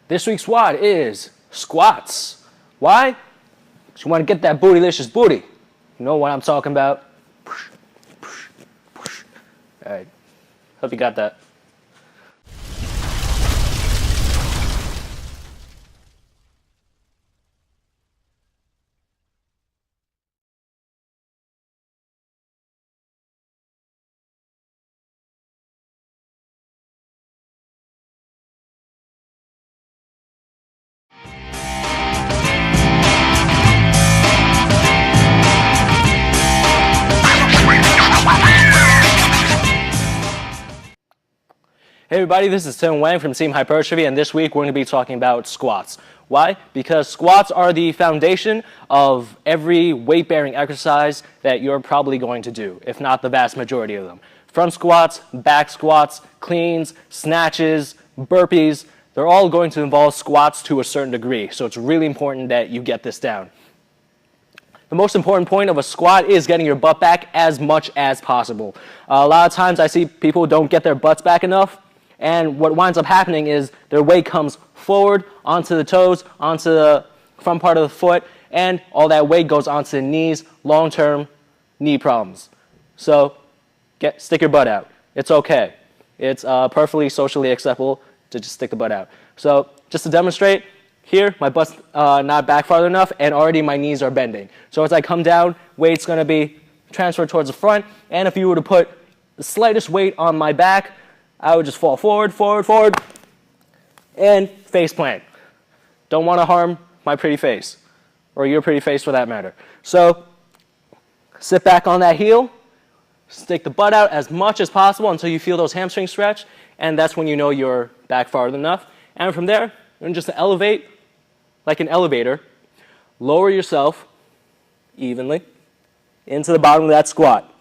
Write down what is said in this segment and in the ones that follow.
This week's squat is squats. Why? Because you want to get that bootylicious booty. You know what I'm talking about? All right. Hope you got that. Hey everybody, this is Tim Wang from Team Hypertrophy, and this week we're going to be talking about squats. Why? Because squats are the foundation of every weight-bearing exercise that you're probably going to do, if not the vast majority of them. Front squats, back squats, cleans, snatches, burpees, they're all going to involve squats to a certain degree, so it's really important that you get this down. The most important point of a squat is getting your butt back as much as possible. A lot of times I see people don't get their butts back enough, and what winds up happening is their weight comes forward onto the toes, onto the front part of the foot, and all that weight goes onto the knees, long-term knee problems. So stick your butt out. It's okay. It's perfectly socially acceptable to just stick the butt out. So just to demonstrate, here my butt's not back far enough, and already my knees are bending. So as I come down, weight's going to be transferred towards the front, and if you were to put the slightest weight on my back, I would just fall forward, and face plant. Don't want to harm my pretty face, or your pretty face for that matter. So sit back on that heel, stick the butt out as much as possible until you feel those hamstrings stretch, and that's when you know you're back far enough. And from there, you're just to elevate like an elevator, lower yourself evenly into the bottom of that squat.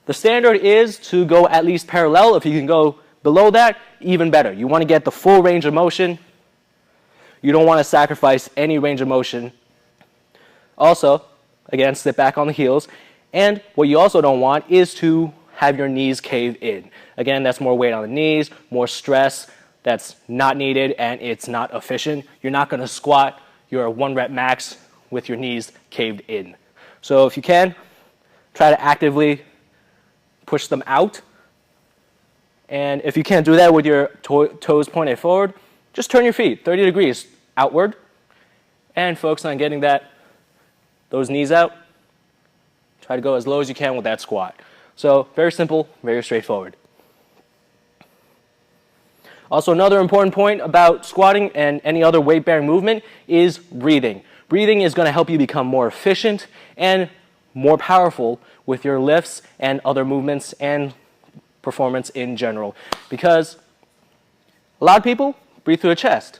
The standard is to go at least parallel. If you can go below that, even better. You want to get the full range of motion. You don't want to sacrifice any range of motion. Also, again, sit back on the heels. And what you also don't want is to have your knees cave in. Again, that's more weight on the knees, more stress that's not needed, and it's not efficient. You're not going to squat your 1 rep max with your knees caved in. So if you can, try to actively push them out. And if you can't do that with your toes pointed forward, just turn your feet 30 degrees outward and focus on getting those knees out. Try to go as low as you can with that squat. So very simple, very straightforward. Also, another important point about squatting and any other weight-bearing movement is breathing. Breathing is going to help you become more efficient and more powerful with your lifts and other movements and performance in general. Because a lot of people breathe through the chest.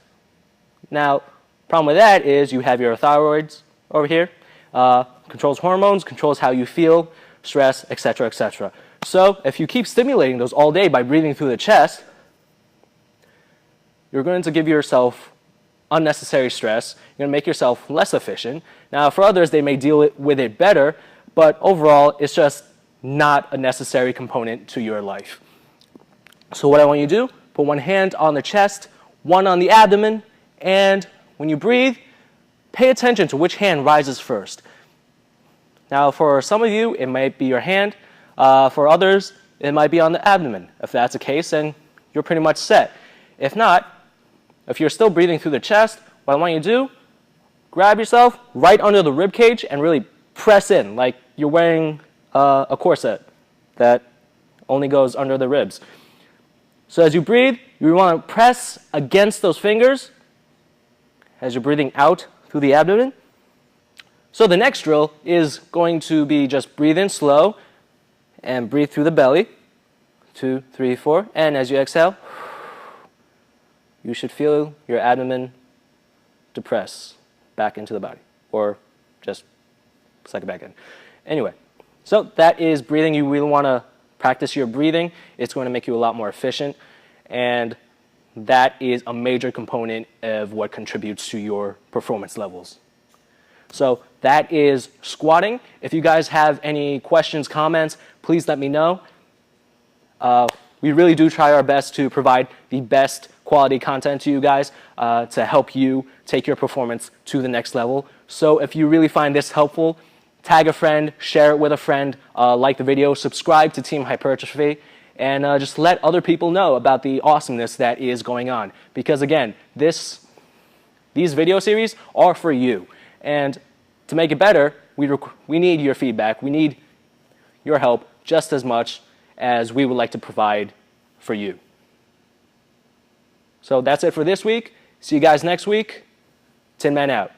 Now, problem with that is you have your thyroids over here, controls hormones, controls how you feel, stress, etc., etc. So if you keep stimulating those all day by breathing through the chest, you're going to give yourself unnecessary stress. You're going to make yourself less efficient. Now, for others, they may deal with it better, but overall, it's just not a necessary component to your life. So what I want you to do, put one hand on the chest, one on the abdomen, and when you breathe, pay attention to which hand rises first. Now, for some of you, it might be your hand. For others, it might be on the abdomen. If that's the case, then you're pretty much set. If not, if you're still breathing through the chest, what I want you to do, grab yourself right under the rib cage and really press in like you're wearing a corset that only goes under the ribs. So as you breathe, you want to press against those fingers as you're breathing out through the abdomen. So the next drill is going to be just breathe in slow and breathe through the belly. 2, 3, 4. And as you exhale, you should feel your abdomen depress back into the body, or just suck it back in. Anyway, so that is breathing. You really want to practice your breathing. It's going to make you a lot more efficient, and that is a major component of what contributes to your performance levels. So that is squatting. If you guys have any questions, comments, please let me know. We really do try our best to provide the best quality content to you guys to help you take your performance to the next level. So if you really find this helpful, tag a friend, share it with a friend, like the video, subscribe to Team Hypertrophy, and just let other people know about the awesomeness that is going on. Because again, these video series are for you. And to make it better, we need your feedback. We need your help just as much as we would like to provide for you. So that's it for this week. See you guys next week. Tin Man out.